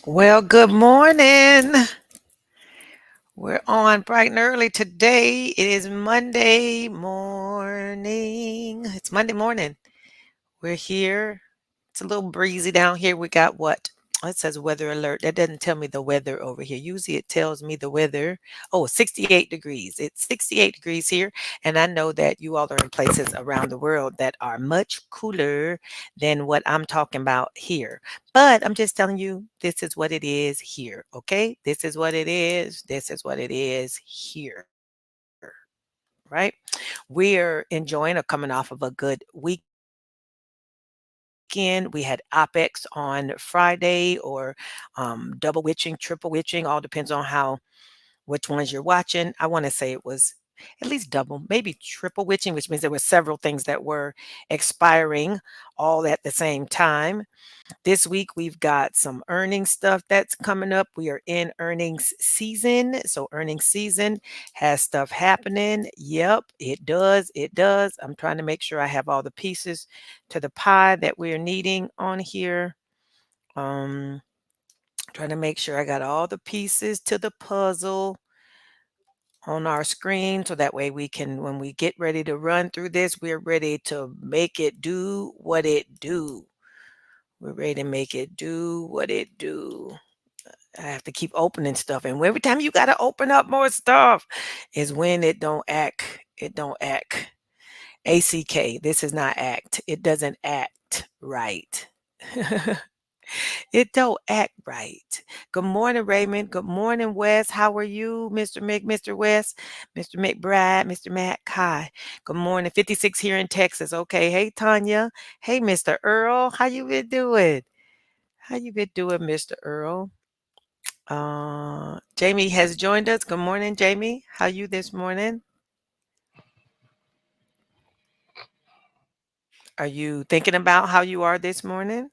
Well, good morning. We're on bright and early today. It is Monday morning. It's Monday morning. We're here. It's a little breezy down here. We got what? Oh, it says weather alert. That doesn't tell me the weather over here. Usually it tells me the weather. Oh, 68 degrees. It's 68 degrees here. And I know that you all are in places around the world that are much cooler than what I'm talking about here. But I'm just telling you, this is what it is here. Okay. This is what it is. This is what it is here. Right. We're enjoying or coming off of a good weekend. We had OPEX on Friday or double witching, triple witching, all depends on which ones you're watching. I want to say it was at least double, maybe triple witching, which means there were several things that were expiring all at the same time. This week, we've got some earnings stuff that's coming up. We are in earnings season. So, earnings season has stuff happening. Yep, it does. It does. I'm trying to make sure I have all the pieces to the pie that we're needing on here. Um, Trying to make sure I got all the pieces to the puzzle on our screen so that way we can, when we get ready to run through this, we're ready to make it do what it do. We're ready to make it do what it do. I have to keep opening stuff, and every time you gotta open up more stuff is when it don't act. ACK, this is not act. It doesn't act right. It don't act right. Good morning, Raymond. Good morning, Wes. How are you, Mr. Mick, Mr. West, Mr. McBride, Mr. Matt? Hi. Good morning. 56 here in Texas. Okay. Hey, Tanya. Hey, Mr. Earl. How you been doing? How you been doing, Mr. Earl? Jamie has joined us. Good morning, Jamie. How you this morning? Are you thinking about how you are this morning?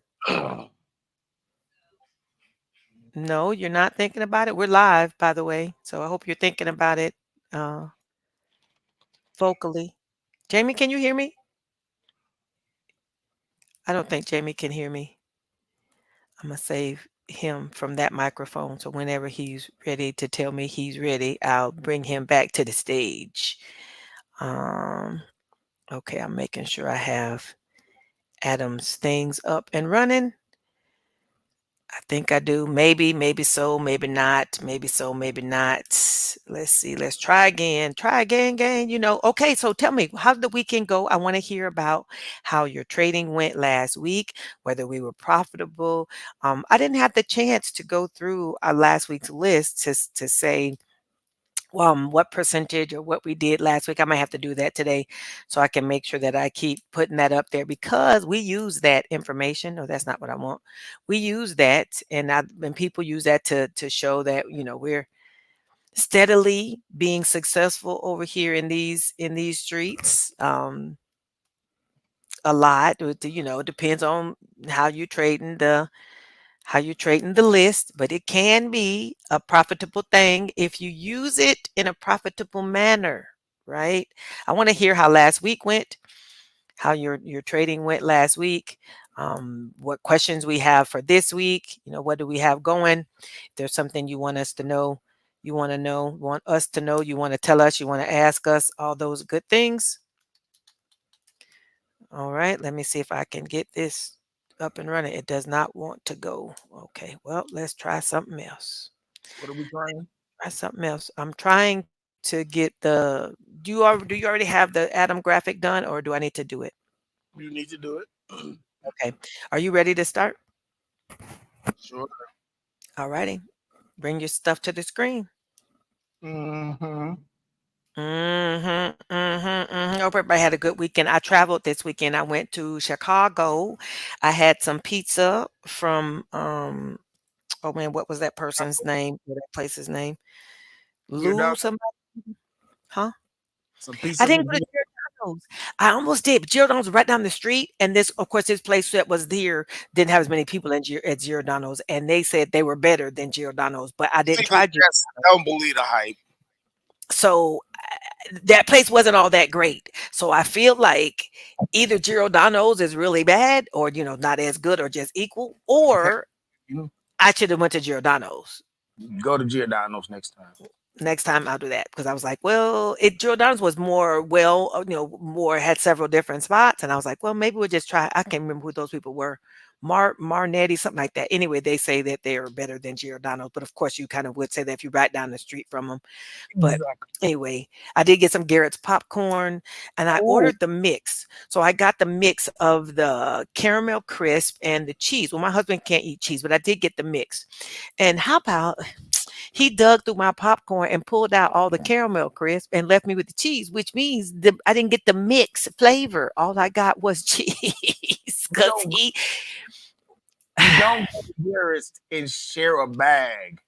No, you're not thinking about it. We're live, by the way, so I hope you're thinking about it uh, vocally. Jamie, can you hear me? I don't think Jamie can hear me. I'm gonna save him from that microphone, so whenever he's ready to tell me he's ready, I'll bring him back to the stage. Um, okay, I'm making sure I have Adam's things up and running. I think I do. Maybe, maybe so, maybe not. Maybe so, maybe not. Let's see. Let's try again. Try again, gang. Okay. So tell me, how did the weekend go? I want to hear about how your trading went last week, whether we were profitable. I didn't have the chance to go through our last week's list to say what percentage or what we did last week. I might have to do that today so I can make sure that I keep putting that up there because we use that information. No, that's not what I want. We use that, and people use that to show that we're steadily being successful over here in these streets. A lot, it depends on how you're trading the list, but it can be a profitable thing if you use it in a profitable manner, right? I want to hear how last week went, how your trading went last week, what questions we have for this week. What do we have going? If there's something you want us to know, want us to know, you want to tell us, you want to ask us, all those good things. All right, let me see if I can get this up and running. It does not want to go. Okay, well, let's try something else. What are we trying? Try something else. I'm trying to get do you already have the Atom graphic done, or do I need to do it? You need to do it. Okay. Are you ready to start? Sure. All righty. Bring your stuff to the screen. Mm-hmm. Mhm, mhm, mhm. Hope everybody had a good weekend. I traveled this weekend. I went to Chicago. I had some pizza from oh man, what was that person's name? Or that place's name? Lou Giordano, somebody? Huh? some I pizza didn't from go to Giordano's. I almost did, but Giordano's was right down the street, and of course, this place that was here didn't have as many people at Giordano's, and they said they were better than Giordano's, but I didn't See, try yes, Giordano's. don't believe the hype. So that place wasn't all that great. So I feel like either Giordano's is really bad, or not as good, or just equal, Okay. or Mhm. I should have went to Giordano's. Go to Giordano's next time. Next time I'll do that because I was like, well, it Giordano's was more well, more had several different spots, and I was like, well, maybe we'll just try. I can't remember who those people were, Marnetti, something like that. Anyway, they say that they are better than Giordano's, but of course, you kind of would say that if you right down the street from them. But Exactly. anyway, I did get some Garrett's popcorn, and I Oh, ordered the mix. So I got the mix of the caramel crisp and the cheese. Well, my husband can't eat cheese, but I did get the mix. And how about he dug through my popcorn and pulled out all the caramel crisp and left me with the cheese, which means I didn't get the mix flavor. All I got was cheese you because don't he you don't go to Garrett's and share a bag.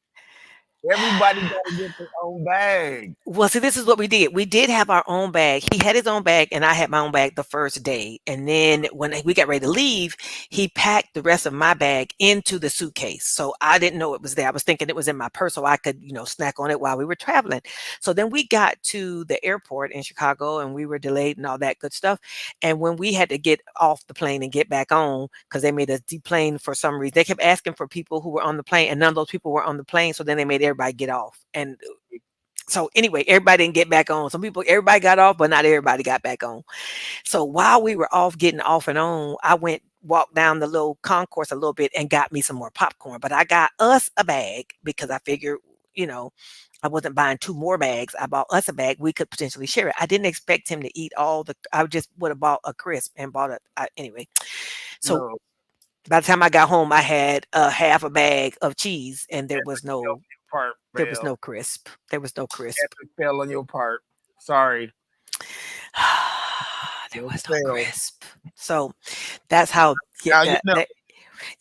Everybody got to get their own bag. Well, see, this is what we did. We did have our own bag. He had his own bag, and I had my own bag the first day. And then when we got ready to leave, he packed the rest of my bag into the suitcase. So I didn't know it was there. I was thinking it was in my purse so I could, snack on it while we were traveling. So then we got to the airport in Chicago and we were delayed and all that good stuff. And when we had to get off the plane and get back on, because they made us deplane for some reason, they kept asking for people who were on the plane, and none of those people were on the plane. So then they made everybody get off. And so anyway, everybody didn't get back on. Everybody got off, but not everybody got back on. So while we were off getting off and on, I walked down the little concourse a little bit and got me some more popcorn. But I got us a bag because I figured, you know, I wasn't buying two more bags. I bought us a bag. We could potentially share it. I didn't expect him to eat all I just would have bought a crisp and bought anyway. So No, by the time I got home, I had half a bag of cheese, and there was your no part there was failed. no crisp. There was no crisp. Epic fail on your part. Sorry, There it was no failed. crisp. So that's how yeah, Now you that know. that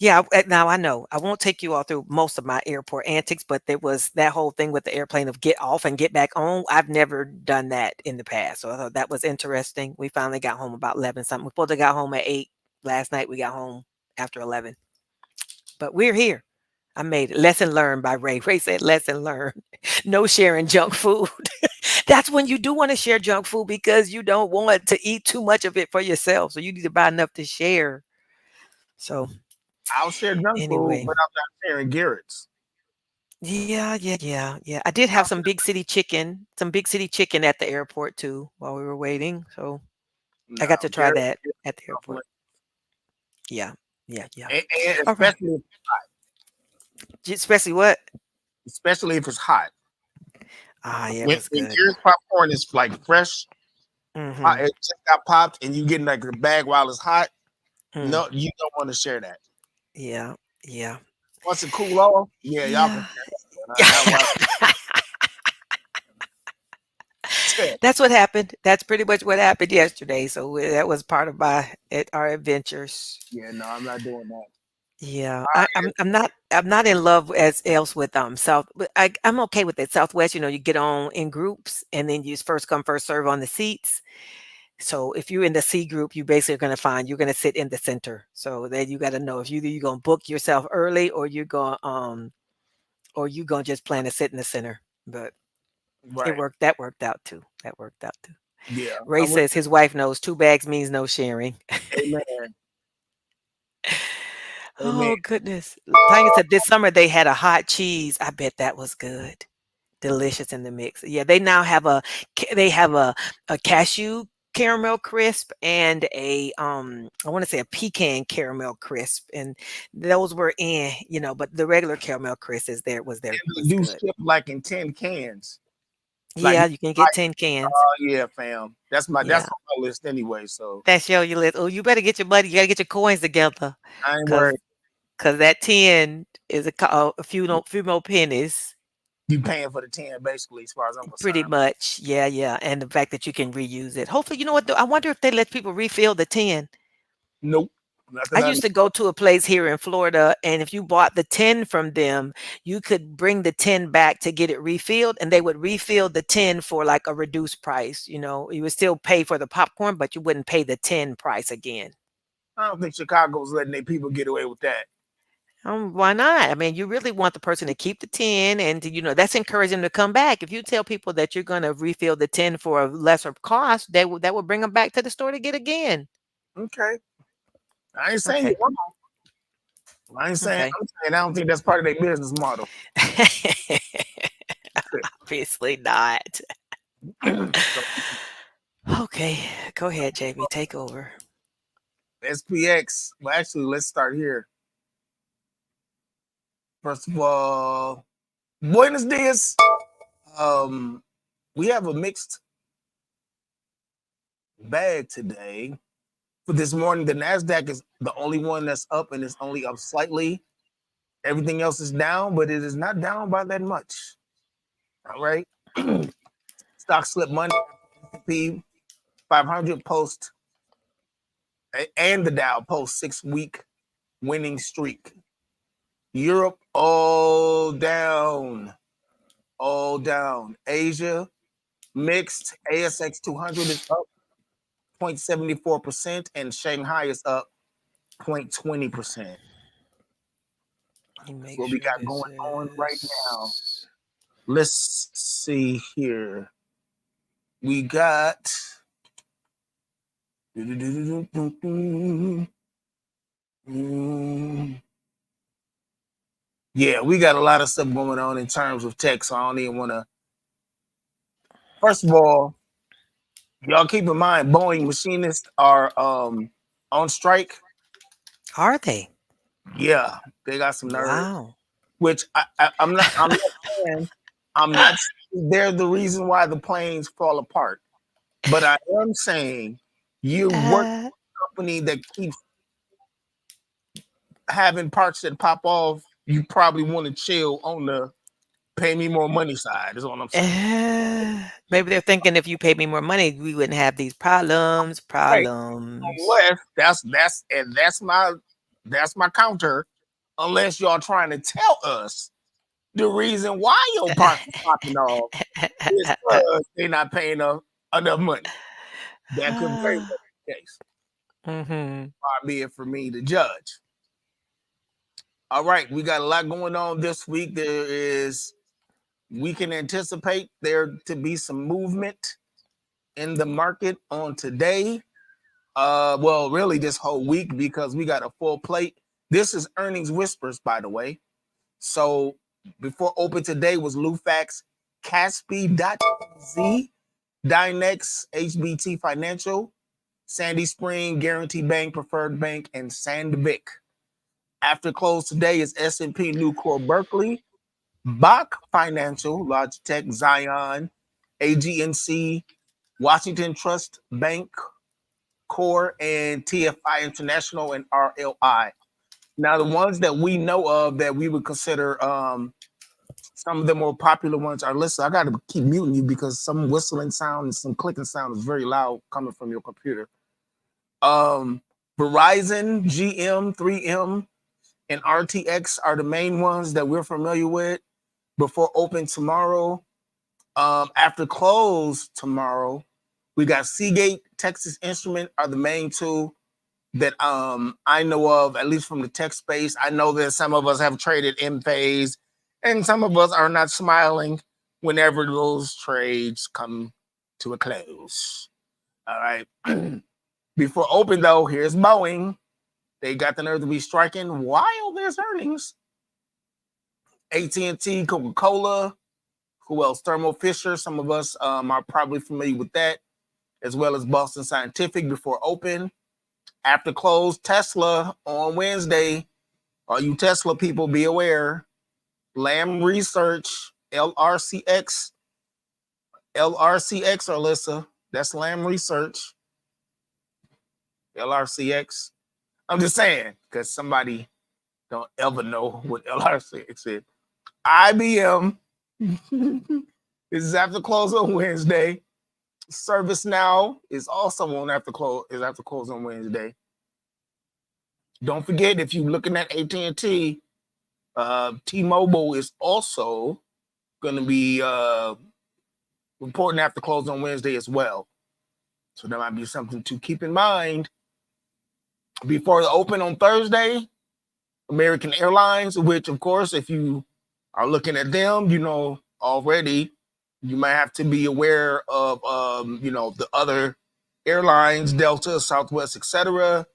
yeah, now I know. I won't take you all through most of my airport antics, but there was that whole thing with the airplane of get off and get back on. I've never done that in the past. So I thought that was interesting. We finally got home about 11 something. We supposed to got home at 8. Last night we got home after 11. But we're here. I made it. Lesson learned by Ray. Ray said, lesson learned. No sharing junk food. That's when you do want to share junk food because you don't want to eat too much of it for yourself. So you need to buy enough to share. So I'll share junk food, anyway, but I'm not sharing Garrett's. yeah. I did have some big city chicken at the airport too while we were waiting. So I got No, to try Garrett's that is at the off airport. limits. Yeah, yeah. And All right. Especially what? especially if it's hot. Ah, yeah, it When was when good. Garrett's popcorn is like fresh, Mm-hmm. it just got popped, and you get like the bag while it's hot. Mm, No, you don't want to share that. yeah, yeah. Once it cool off, yeah, y'all can Yeah. share that. Not while it's That's what happened. That's pretty much what happened yesterday. So that was part of our adventures. Yeah, no, I'm not doing that. Yeah, I, I'm not in love as else with South. But I'm okay with it. Southwest, you get on in groups and then you first come first serve on the seats. So if you're in the C group, you basically are going to find you're going to sit in the center. So then you got to know if you're going to book yourself early or you going to just plan to sit in the center. But right. that worked out too. That worked out too. Yeah. Ray says his wife knows 2 bags means no sharing. Amen. Amen. Oh, goodness. Tanya said this summer they had a hot cheese. I bet that was good. Delicious in the mix. Yeah, they now have they have a cashew caramel crisp and I want to say a pecan caramel crisp, and those were but the regular caramel crisp And was they do good. ship like in 10 cans. Like, Yeah, you can get 10 cans. yeah, fam. That's Yeah. on my list anyway. So That's your list. Oh, you better get your money. You gotta get your coins together. I ain't Cause worried. cause that 10 is a few more pennies. You paying for the 10 basically, as far as I'm Pretty concerned. much. Yeah. And the fact that you can reuse it. Hopefully, you know what though? I wonder if they let people refill the 10. Nope. I Nothing I know. used to go to a place here in Florida, and if you bought the 10 from them, you could bring the 10 back to get it refilled, and they would refill the 10 for like a reduced price. You would still pay for the popcorn, but you wouldn't pay the 10 price again. I don't think Chicago's letting their people get away with that. Why not? I mean, you really want the person to keep the 10 and that's encouraging them to come back. If you tell people that you're going to refill the 10 for a lesser cost, that will bring them back to the store to get again. Okay. I ain't saying Okay. you're wrong. I ain't saying. Okay. I'm saying I don't think that's part of their business model. Obviously not. So Okay, go ahead, JB. Take over. SPX. Well, actually, let's start here. First of all, buenos dias. Um, we have a mixed bag today. For this morning, the Nasdaq is the only one that's up, and it's only up slightly. Everything else is down, but it is not down by that much. All right. Stock slip Monday. S&P 500 post and the Dow post 6-week winning streak. Europe all down, all down. Asia mixed. ASX 200 is up 0.74%, and Shanghai is up 0.20%. Let me That's make what we sure got this going on right now. is. Let's see here. We got yeah, we got a lot of stuff going on in terms of tech, so I don't even want to. First of all, y'all keep in mind Boeing machinists are on strike. Are they? Yeah, they got some nerve. Wow. Which I'm not saying they're the reason why the planes fall apart. But I am saying you work Uh, for a company that keeps having parts that pop off, you probably want to chill on the pay me more money side, is what I'm saying. maybe they're thinking if you paid me more money, we wouldn't have these problems. Right. Problems. Unless that's my counter. Unless y'all trying to tell us the reason why your parts are popping off is because they're not paying enough money. That could very well be the case. Mm-hmm. Far be it for me to judge. All right, we got a lot going on this week. We can anticipate there to be some movement in the market on today. Well, really this whole week because we got a full plate. This is earnings whispers, by the way. So before open today was Lufax, Caspi.z, Dynex, HBT Financial, Sandy Spring, Guarantee Bank, Preferred Bank, and Sandvik. After close today is S&P Nucor Berkeley, Bach Financial, Logitech, Zion, AGNC, Washington Trust Bank, Core, and TFI International and RLI. Now, the ones that we know of that we would consider some of the more popular ones are listed. I got to keep muting you because some whistling sound and some clicking sound is very loud coming from your computer. Um, Verizon, GM, 3M, and RTX are the main ones that we're familiar with. Before open tomorrow, after close tomorrow, we got Seagate, Texas Instrument are the main two that I know of, at least from the tech space. I know that some of us have traded in phase, and some of us are not smiling whenever those trades come to a close. All right. Before open, though, here's Boeing. They got the nerve to be striking while there's earnings. AT&T, Coca-Cola, who else? Thermo Fisher. Some of us are probably familiar with that, as well as Boston Scientific before open. After close, Tesla on Wednesday. All you Tesla people, be aware. Lam Research, LRCX, Alyssa. That's Lam Research, LRCX. I'm just saying, because somebody don't ever know what LRCX is. IBM. This is after close on Wednesday. ServiceNow is also on after close on Wednesday. Don't forget, if you're looking at AT&T, T-Mobile is also going to be reporting after close on Wednesday as well. So that might be something to keep in mind. Before the open on Thursday, American Airlines, which of course, if you are looking at them, you know already, you might have to be aware of the other airlines, Delta, Southwest, etc.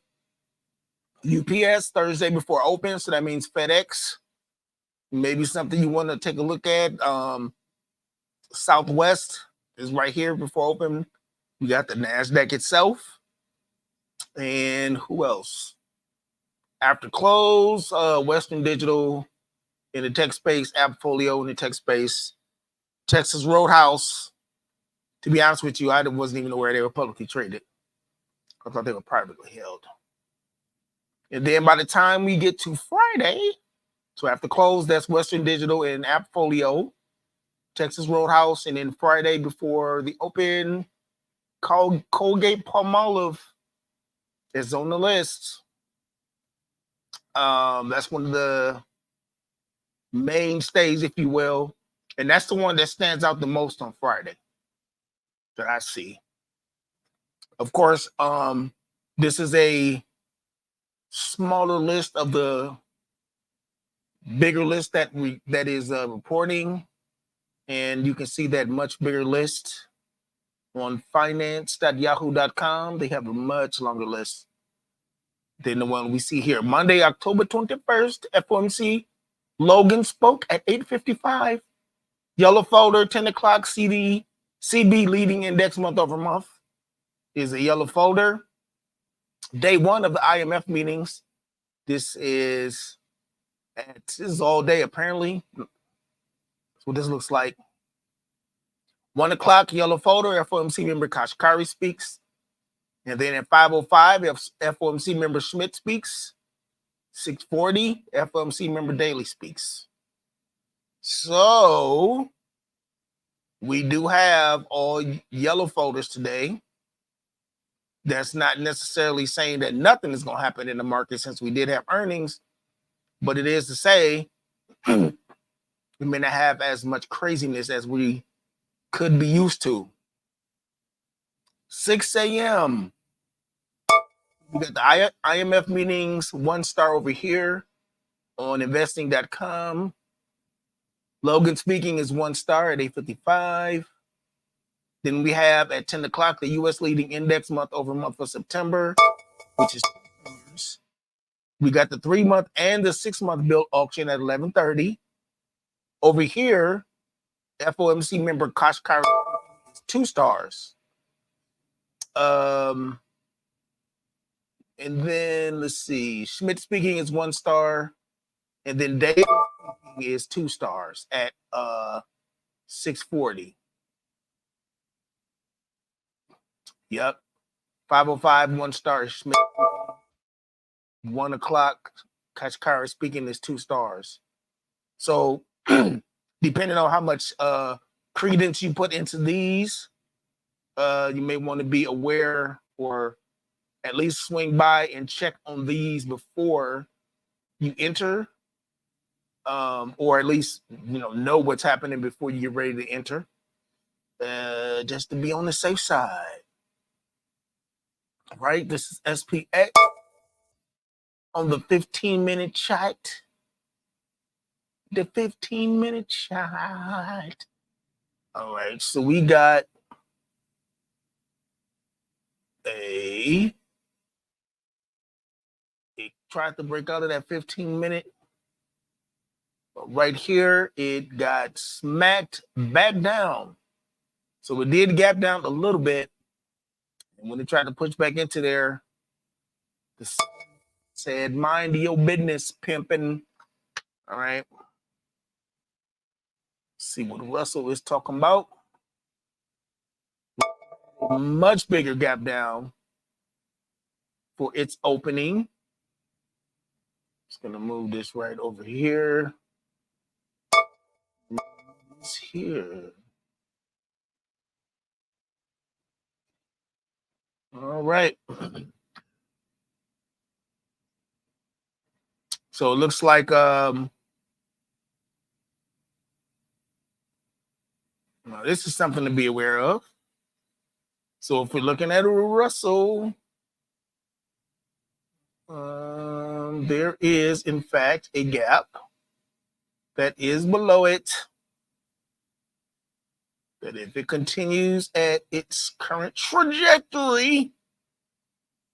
UPS Thursday before open, so that means FedEx. Maybe something you want to take a look at. Southwest is right here before open. We got the NASDAQ itself. And who else? After close, Western Digital in the tech space, Appfolio in the tech space, Texas Roadhouse. To be honest with you, I wasn't even aware they were publicly traded. I thought they were privately held. And then by the time we get to Friday, so after close, that's Western Digital and Appfolio, Texas Roadhouse, and then Friday before the open, Colgate Palmolive is on the list. That's one of the mainstays, if you will, and that's the one that stands out the most on Friday that I see. Of course, this is a smaller list of the bigger list that is reporting, and you can see that much bigger list on finance.yahoo.com. They have a much longer list than the one we see here. Monday, October 21st, FOMC. Logan spoke at 8:55. Yellow folder, 10 o'clock, CB leading index month over month is a yellow folder. Day one of the IMF meetings. This is all day, apparently. That's what this looks like. 1 o'clock, yellow folder, FOMC member Kashkari speaks. And then at 5:05, FOMC member Schmidt speaks. 6:40, FOMC member Daly speaks. So we do have all yellow folders today. That's not necessarily saying that nothing is going to happen in the market since we did have earnings, but it is to say we may not have as much craziness as we could be used to. 6 a.m. We got the IMF meetings, 1 star over here on investing.com. Logan speaking is 1 star at 8:55. Then we have at 10 o'clock the U.S. leading index month over month for September, which is we got the 3-month and the 6-month bill auction at 11:30. Over here, FOMC member Kashkari is 2 stars. And then let's see, Schmidt speaking is 1 star, and then Dave is 2 stars at 6:40. Yep. 5:05, 1 star Schmidt. 1 o'clock, Kashkari speaking is 2 stars. So depending on how much credence you put into these, you may want to be aware or at least swing by and check on these before you enter, or at least know what's happening before you get ready to enter, just to be on the safe side. Right, this is SPX on the 15-minute chart. The 15-minute chart. All right, so we got it tried to break out of that 15-minute. But right here, it got smacked back down. So it did gap down a little bit. And when it tried to push back into there, the said, mind your business, pimping. All right. See what Russell is talking about. Much bigger gap down for its opening. Just going to move this right over here. It's here. All right. So it looks like this is something to be aware of. So if we're looking at a Russell, there is, in fact, a gap that is below it. That if it continues at its current trajectory,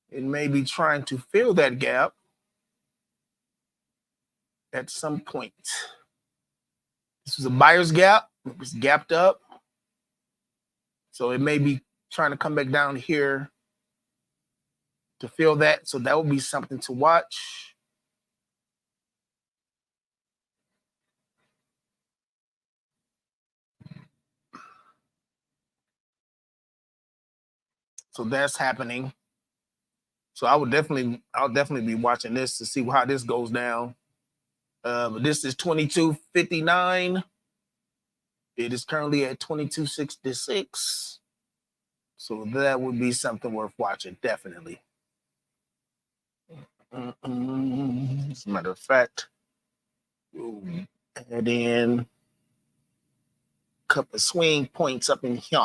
it may be trying to fill that gap. at some point. This was a buyer's gap. It was gapped up. So it may be trying to come back down here to fill that. So that would be something to watch. So that's happening. So I'll definitely be watching this to see how this goes down. But this is 22.59. It is currently at 22.66. So that would be something worth watching, definitely. As a matter of fact, we'll add in a couple of swing points up in here.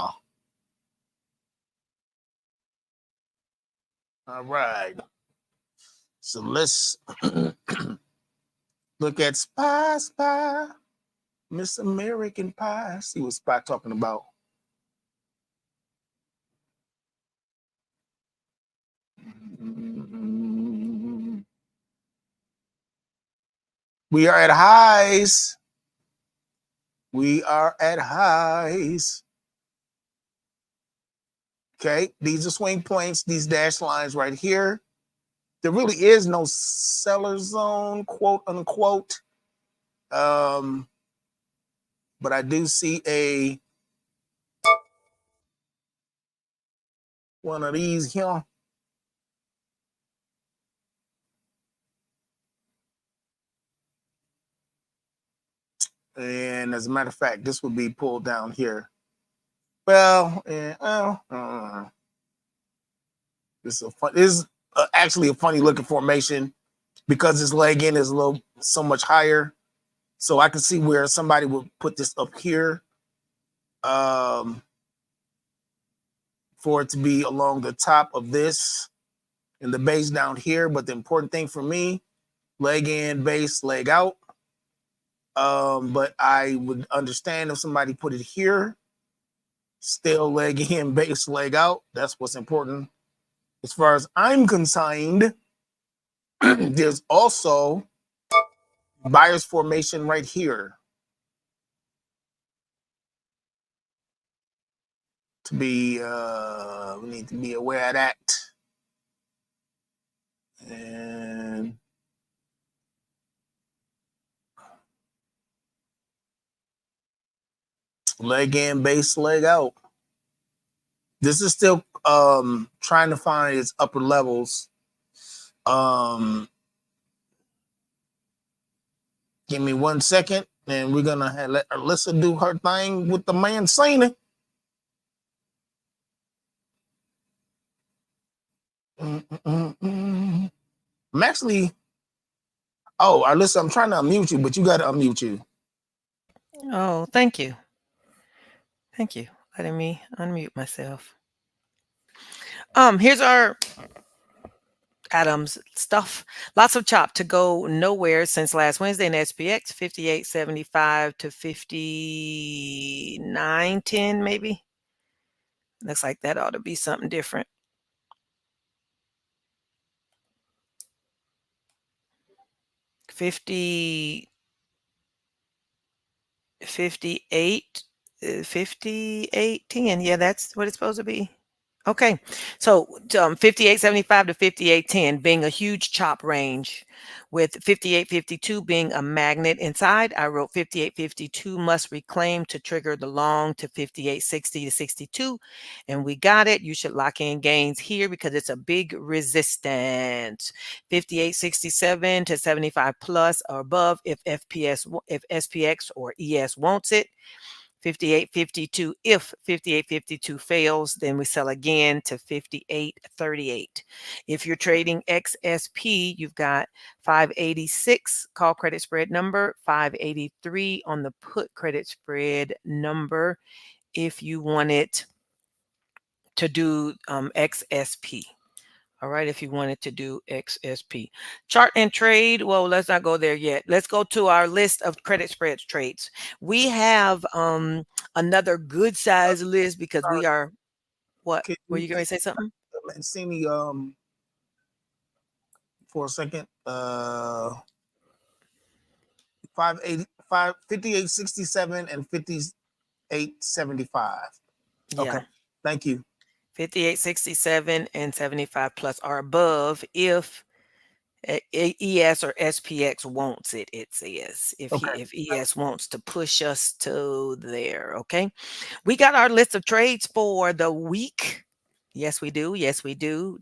All right. So let's look at Spy, Miss American Pie. See what Spy talking about. We are at highs. We are at highs. Okay, these are swing points, these dashed lines right here. There really is no seller zone, quote unquote. But I do see one of these here. And as a matter of fact, this would be pulled down here. Well, this is actually a funny looking formation because this leg in is so much higher. So I can see where somebody would put this up here for it to be along the top of this and the base down here. But the important thing for me, leg in, base, leg out. But I would understand if somebody put it here, still leg in, base, leg out. That's what's important. As far as I'm concerned, there's also buyer's formation right here to be, we need to be aware of that. And leg in, base, leg out. This is still trying to find its upper levels. Give me 1 second, and we're gonna let Alyssa do her thing with the Mancini. I'm actually. Oh, Alyssa, I'm trying to unmute you, but you got to unmute you. Oh, thank you. Thank you. Letting me unmute myself. Here's our Adams stuff. Lots of chop to go nowhere since last Wednesday in SPX, 58.75 to 59.10 maybe. Looks like that ought to be something different. 50 58 58.10. Yeah, that's what it's supposed to be. Okay, so 58.75 to 58.10 being a huge chop range, with 58.52 being a magnet inside. I wrote 58.52 must reclaim to trigger the long to 58.60 to 62, and we got it. You should lock in gains here because it's a big resistance. 58.67 to 75 plus or above if SPX or ES wants it. 58.52. If 58.52 fails, then we sell again to 58.38. If you're trading XSP, you've got 586 call credit spread number, 583 on the put credit spread number if you wanted to do XSP. All right, if you wanted to do XSP. Chart and trade, well, let's not go there yet. Let's go to our list of credit spreads trades. We have another good size list because we are, what? Were you going to say something? See me for a second. 58.67 and 58.75. Okay. Yeah. Thank you. 58.67 and 75 plus are above if ES or SPX wants it, it says. Okay. If ES wants to push us to there, okay? We got our list of trades for the week. Yes, we do. Yes, we do.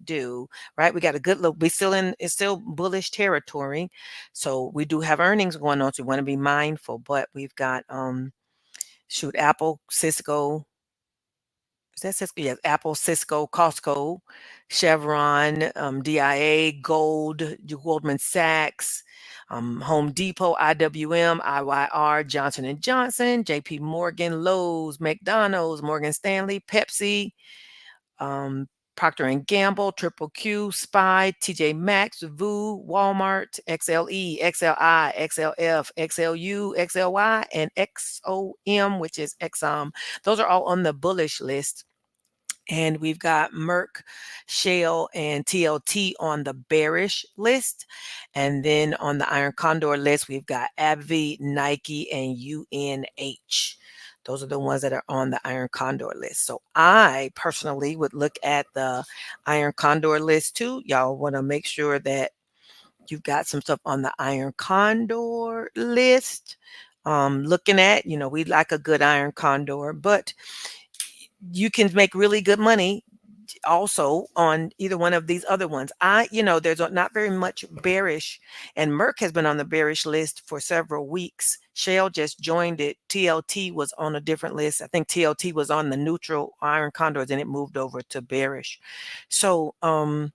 Right? We got a good look. We still in it's still bullish territory. So we do have earnings going on, so we want to be mindful. But we've got shoot, Apple, Cisco, is that Cisco? Yes, Apple, Cisco, Costco, Chevron, DIA, Goldman Sachs, Home Depot, IWM, IYR, Johnson and Johnson, JP Morgan, Lowe's, McDonald's, Morgan Stanley, Pepsi, um, Procter and Gamble, Triple Q, Spy, TJ Maxx, VU, Walmart, XLE, XLI, XLF, XLU, XLY, and XOM, which is Exxon. Those are all on the bullish list. And we've got Merck, Shell, and TLT on the bearish list. And then on the Iron Condor list, we've got AbbVie, Nike, and UNH. Those are the ones that are on the Iron Condor list. So I personally would look at the Iron Condor list too. Y'all want to make sure that you've got some stuff on the Iron Condor list. Looking at, we like a good Iron Condor, but you can make really good money also on either one of these other ones. There's not very much bearish, and Merck has been on the bearish list for several weeks. Shell just joined it. TLT was on a different list. I think TLT was on the neutral Iron Condors and it moved over to bearish. So, and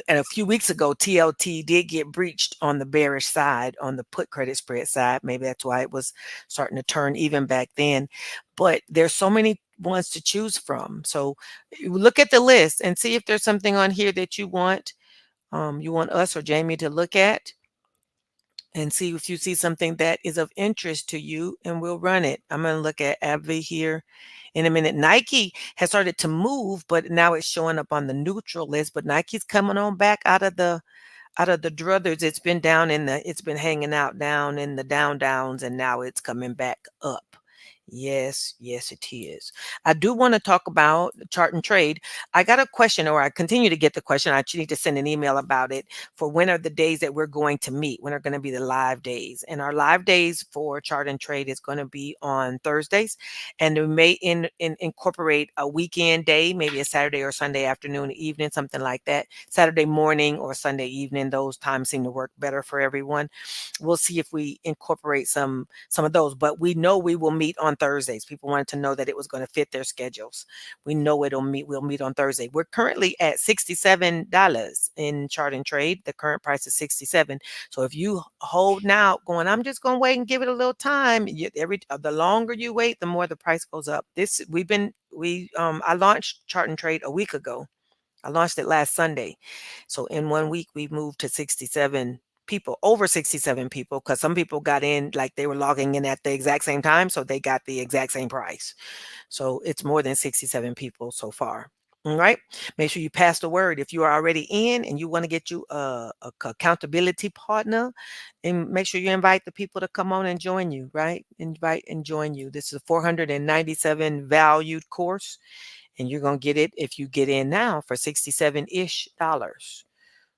a few weeks ago, TLT did get breached on the bearish side, on the put credit spread side. Maybe that's why it was starting to turn even back then. But there's so many ones to choose from. So look at the list and see if there's something on here that you want us or Jamie to look at and see if you see something that is of interest to you, and we'll run it. I'm going to look at AbbVie here in a minute. Nike has started to move, but now it's showing up on the neutral list. But Nike's coming on back out of the druthers. It's been hanging out down in the downs, and now it's coming back up. Yes, yes, it is. I do want to talk about chart and trade. I got a question, or I continue to get the question. I need to send an email about it for when are the days that we're going to meet, when are going to be the live days. And our live days for chart and trade is going to be on Thursdays. And we may incorporate a weekend day, maybe a Saturday or Sunday afternoon, evening, something like that. Saturday morning or Sunday evening, those times seem to work better for everyone. We'll see if we incorporate some of those, but we know we will meet on Thursdays. People wanted to know that it was going to fit their schedules. We know we'll meet on Thursday. We're currently at $67 in chart and trade. The current price is 67. So if you hold out going, I'm just going to wait and give it a little time. The longer you wait, the more the price goes up. I launched chart and trade a week ago. I launched it last Sunday. So in 1 week, we moved to 67 people, over 67 people, because some people got in like they were logging in at the exact same time. So they got the exact same price. So it's more than 67 people so far. All right. Make sure you pass the word. If you are already in and you want to get you a accountability partner, and make sure you invite the people to come on and join you, right? Invite and join you. This is a 497 valued course, and you're going to get it if you get in now for 67-ish dollars.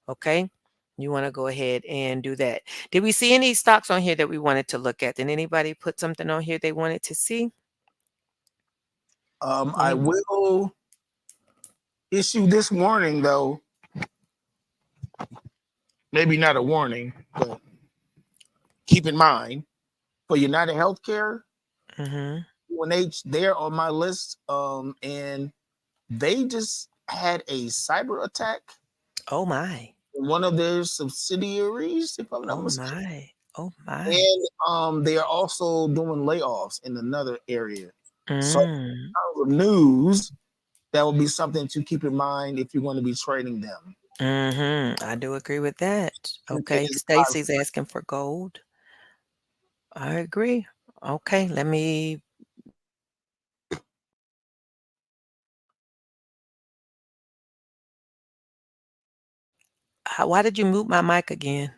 Okay. You want to go ahead and do that. Did we see any stocks on here that we wanted to look at? Did anybody put something on here they wanted to see? I will issue this warning though. Maybe not a warning, but keep in mind for United Healthcare, Mm-hmm. UNH, they're on my list. And they just had a cyber attack Oh my. in one of their subsidiaries, if I'm not Oh mistaken. my. Oh my. And they are also doing layoffs in another area. So, Mm. news that will be something to keep in mind if you're going to be trading them. Mm-hmm. I do agree with that. And it Okay. is Stacy's asking for gold. I agree. Okay. Let me. Why did you mute my mic again?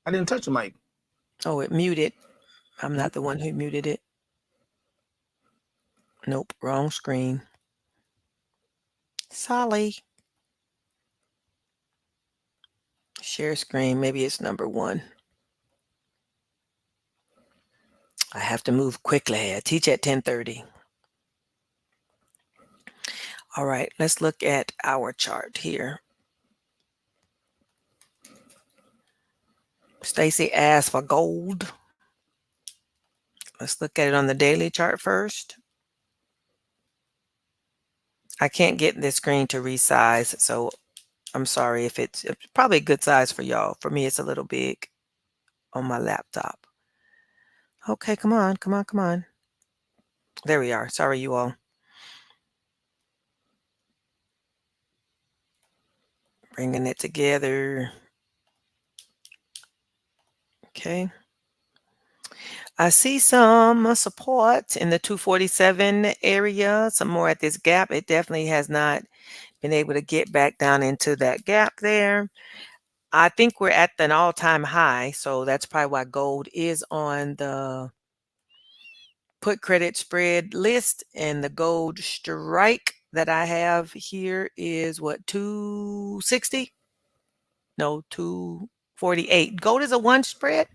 I didn't touch the mic. Oh, it muted. I'm not the one who muted it. Nope, wrong screen. Sorry. Share screen. Maybe it's number one. I have to move quickly. I teach at 10:30. All right, let's look at our chart here. Stacy asked for gold. Let's look at it on the daily chart first. I can't get this screen to resize, so I'm sorry if it's probably a good size for y'all. For me, it's a little big on my laptop. Okay, come on, come on, come on. There we are. Sorry, you all. Bringing it together. Okay. I see some support in the 247 area, some more at this gap. It definitely has not been able to get back down into that gap there. I think we're at an all-time high, so that's probably why gold is on the put credit spread list, and the gold strike that I have here is what, 260? No, 248. Gold is a one spread.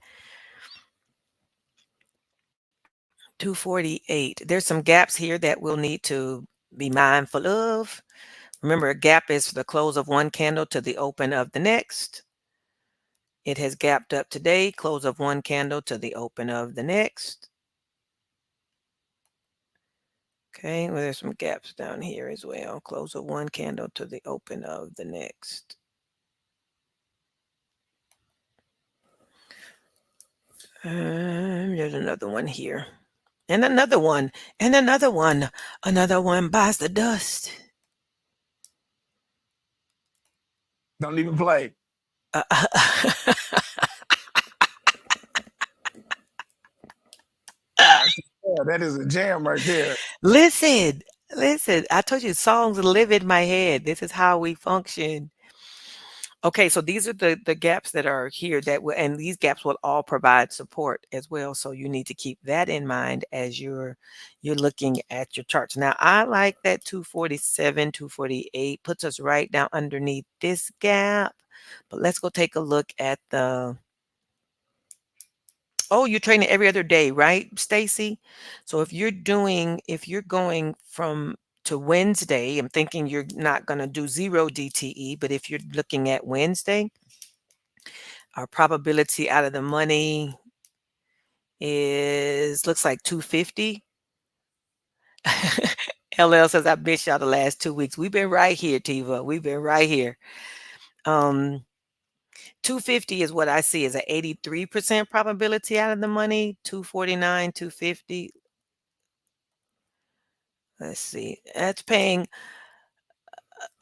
248. There's some gaps here that we'll need to be mindful of. Remember, a gap is the close of one candle to the open of the next. It has gapped up today, close of one candle to the open of the next. Okay, well, there's some gaps down here as well. Close of one candle to the open of the next. There's another one here. And another one. And another one. Another one buys the dust. Don't even play. Uh, Yeah, that is a jam right there. listen, listen. I told you songs live in my head. This is how we function. Okay, so these are the gaps that are here that will, and these gaps will all provide support as well. So you need to keep that in mind as you're looking at your charts. Now, I like that 247, 248 puts us right down underneath this gap. But let's go take a look at the. Oh, you're trading every other day, right, Stacy? So if you're going from to Wednesday, I'm thinking you're not going to do zero DTE, but if you're looking at Wednesday, our probability out of the money is looks like 250. LL says I missed y'all the last 2 weeks. We've been right here, Tiva. We've been right here. 250 is what I see as an 83% probability out of the money. 249, 250. Let's see. That's paying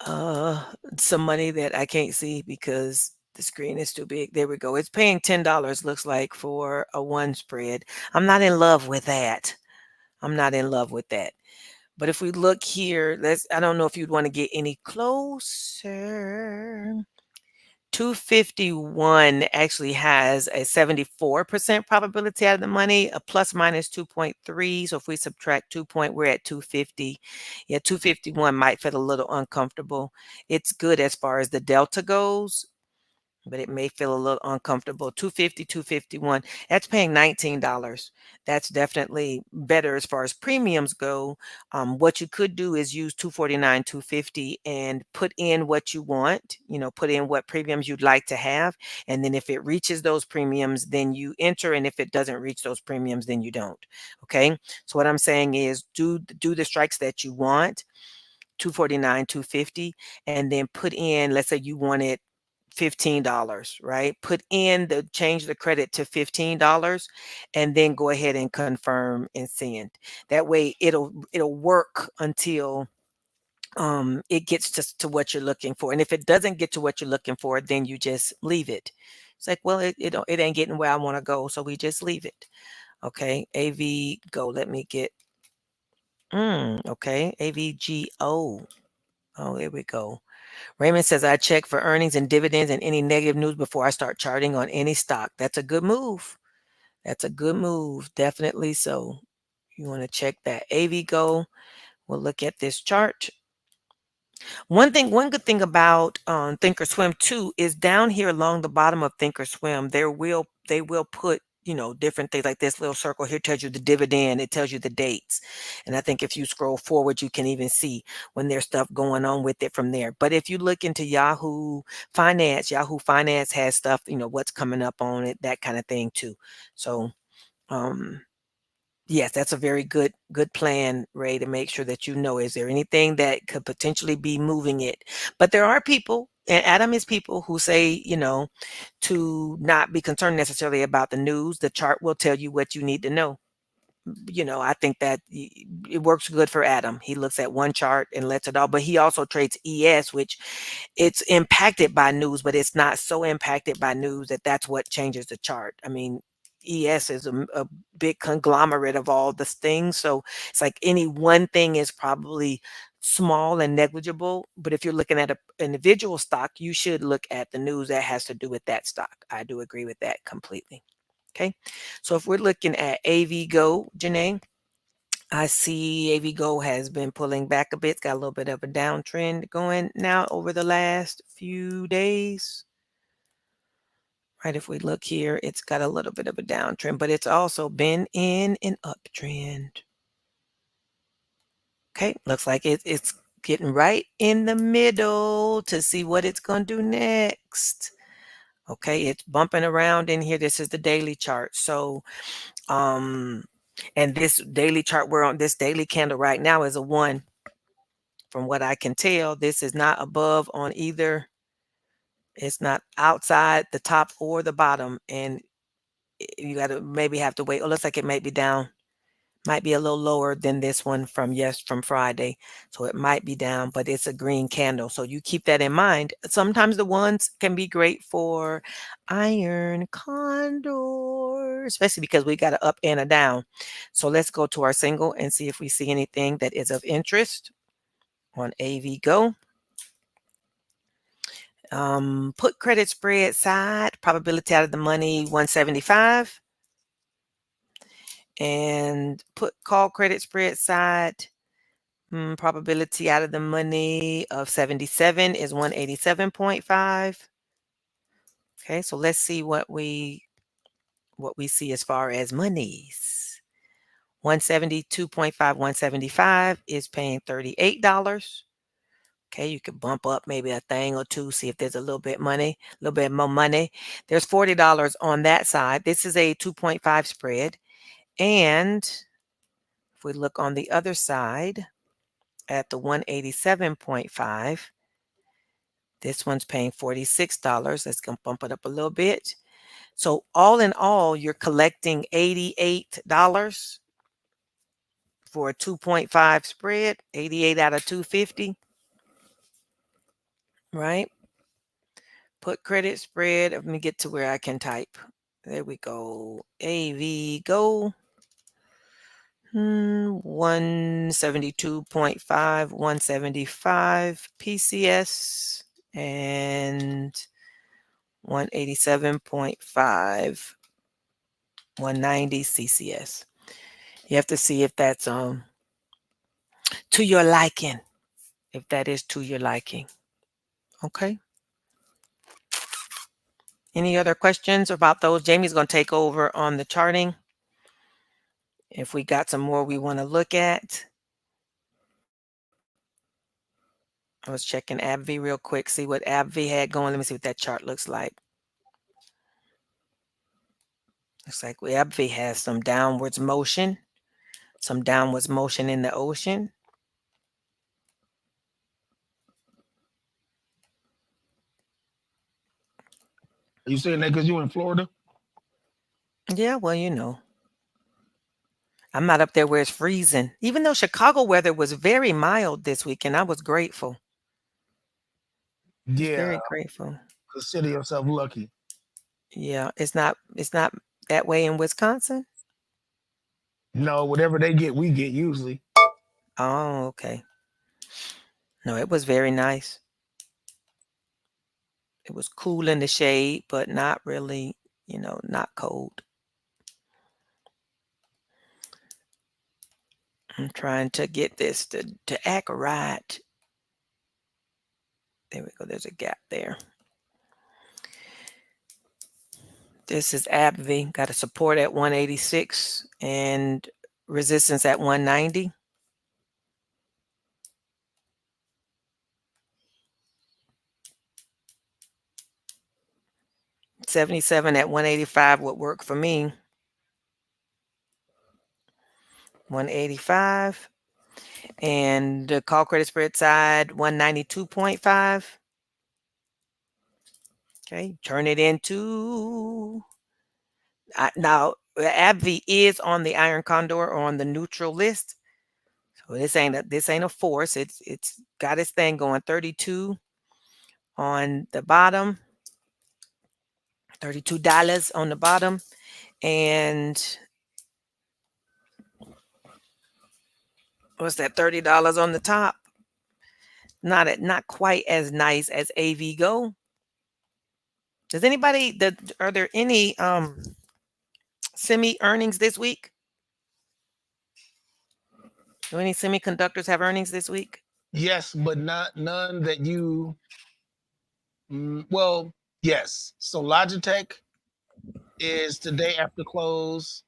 uh some money that I can't see because the screen is too big. There we go. It's paying $10 looks like for a one spread. I'm not in love with that. I'm not in love with that. But if we look here, I don't know if you'd want to get any closer. 251 actually has a 74% probability out of the money, a plus minus 2.3. So if we subtract 2 point, we're at 250. Yeah, 251 might feel a little uncomfortable. It's good as far as the delta goes, but it may feel a little uncomfortable. 250, 251, that's paying $19. That's definitely better as far as premiums go. What you could do is use 249, 250 and put in what you want, put in what premiums you'd like to have. And then if it reaches those premiums, then you enter. And if it doesn't reach those premiums, then you don't. Okay. So what I'm saying is do the strikes that you want, 249, 250, and then put in, let's say you wanted $15, right? Change the credit to $15 and then go ahead and confirm and send. That way it'll work until it gets to what you're looking for. And if it doesn't get to what you're looking for, then you just leave it. It's like, well, it ain't getting where I want to go, so we just leave it. Okay, AV go. Let me get okay, AVGO. Oh, here we go. Raymond says, I check for earnings and dividends and any negative news before I start charting on any stock. That's a good move. That's a good move, definitely so. You want to check that. AVGO, we'll look at this chart. One good thing about Thinkorswim too is down here along the bottom of Thinkorswim, they will put different things like this little circle here tells you the dividend, it tells you the dates, and I think if you scroll forward, you can even see when there's stuff going on with it from there. But if you look into Yahoo Finance has stuff, what's coming up on it, that kind of thing too. So um yes, that's a very good plan, Ray, to make sure that is there anything that could potentially be moving it. But there are people, and Adam is people who say, to not be concerned necessarily about the news. The chart will tell you what you need to know. I think that it works good for Adam. He looks at one chart and lets it all, but he also trades ES, which it's impacted by news, but it's not so impacted by news that that's what changes the chart. I mean, ES is a big conglomerate of all the things. So it's like any one thing is probably small and negligible. But if you're looking at an individual stock, you should look at the news that has to do with that stock. I do agree with that completely. Okay. So if we're looking at AVGO, Janae, I see AVGO has been pulling back a bit. It's got a little bit of a downtrend going now over the last few days. Right, if we look here, it's got a little bit of a downtrend, but it's also been in an uptrend. Okay, looks like it's getting right in the middle to see what it's going to do next. Okay, it's bumping around in here. This is the daily chart. So and this daily chart, we're on this daily candle right now is a 1. From what I can tell, this is not above on either. It's not outside the top or the bottom, and you got to maybe have to wait. Oh, looks like it might be down, might be a little lower than this one from Friday. So it might be down, but it's a green candle. So you keep that in mind. Sometimes the ones can be great for iron condor, especially because we got an up and a down. So let's go to our single and see if we see anything that is of interest on AVGO. Put credit spread side, probability out of the money 175. And put call credit spread side, probability out of the money of 77 is 187.5. Okay, so let's see what we see as far as monies. 172.5, 175 is paying $38. Okay, you could bump up maybe a thing or two, see if there's a little bit more money. There's $40 on that side. This is a 2.5 spread. And if we look on the other side at the 187.5, this one's paying $46. Let's go bump it up a little bit. So all in all, you're collecting $88 for a 2.5 spread, 88 out of 250, right? Put credit spread. Let me get to where I can type. There we go. AVGO. 172.5, 175 PCS, and 187.5, 190 CCS. You have to see if that's to your liking, if that is to your liking. Okay. Any other questions about those? Jamie's going to take over on the charting. If we got some more we want to look at. I was checking AbbVie real quick, see what AbbVie had going. Let me see what that chart looks like. Looks like AbbVie has some downwards motion in the ocean. Are you saying that because you in Florida? Yeah, well, I'm not up there where it's freezing. Even though Chicago weather was very mild this weekend, I was grateful. I was Yeah, very grateful. consider yourself lucky. Yeah, it's not that way in Wisconsin. No, whatever they get, we get usually. Oh, okay. No, it was very nice. It was cool in the shade, but not really, not cold. I'm trying to get this to act right. There we go. There's a gap there. This is AbbVie. Got a support at 186 and resistance at 190. 77 at 185 would work for me. 185. And the call credit spread side, 192.5. Okay, turn it into now AbbVie is on the iron condor or on the neutral list. So this ain't a force. It's got its thing going. 32 on the bottom, $32 on the bottom, and what's that? $30 on the top. Not quite as nice as AV Go. Does anybody are there any semi earnings this week? Do any semiconductors have earnings this week? Yes, but none that you. Well, yes. So Logitech is today after close.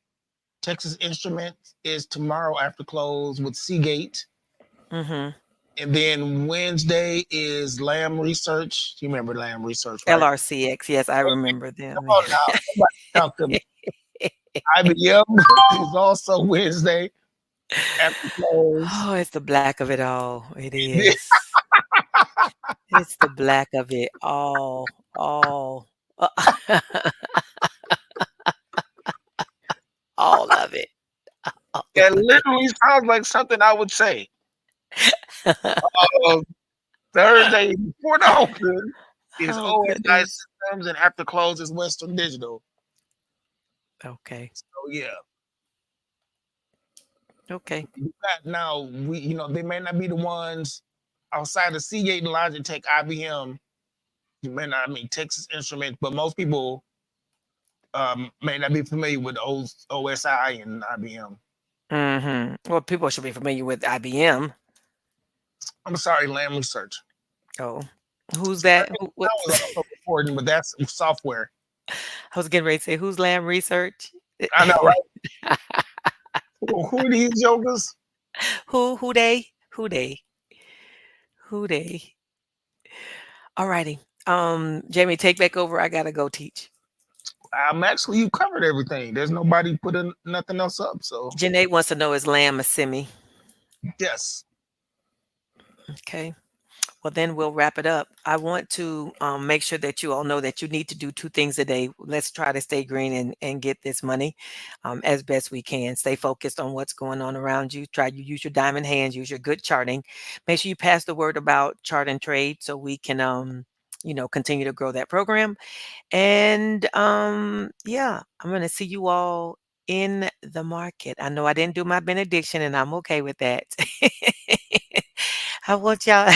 Texas Instruments is tomorrow after close with Seagate. Mm-hmm. And then Wednesday is Lamb Research. You remember Lamb Research, right? LRCX, yes, I remember Come them. on now. Somebody talk to me. IBM is also Wednesday after close. Oh, it's the black of it all. It is. It's the black of it all. Uh, all of it. All It of it. literally sounds like something I would say. Uh, Thursday before the open is Oh, OSI goodness. Systems, and after close is Western Digital. Okay. So yeah. Okay. Now they may not be the ones outside of Seagate and Logitech, IBM. You may not, I mean Texas Instruments, but most people may not be familiar with OSI and IBM. Mhm. Well, people should be familiar with IBM. I'm sorry, Lamb Research. Oh, who's that? That What's was also important, but that's software. I was getting ready to say, who's Lamb Research? I know, right? Who are these jokers? Who they? Who they? Who they? Alrighty. Jamie, take back over. I gotta go teach. Actually, you covered everything. There's nobody putting nothing else up. So Janae wants to know is Lamb a semi? yes, Okay. Well, then we'll wrap it up. I want to make sure that you all know that you need to do two things a day. Let's try to stay green and get this money as best we can. Stay focused on what's going on around you. Try you use your diamond hands, use your good charting. Make sure you pass the word about chart and trade so we can continue to grow that program. And yeah, I'm going to see you all in the market. I know I didn't do my benediction and I'm okay with that. I want y'all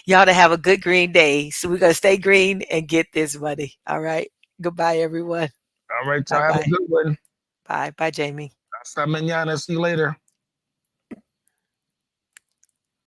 y'all to have a good green day. So we're gonna stay green and get this money. All right. Goodbye, everyone. all right, y'all Bye have a bye. good one. Bye. Bye, Jamie. Hasta mañana. See you later.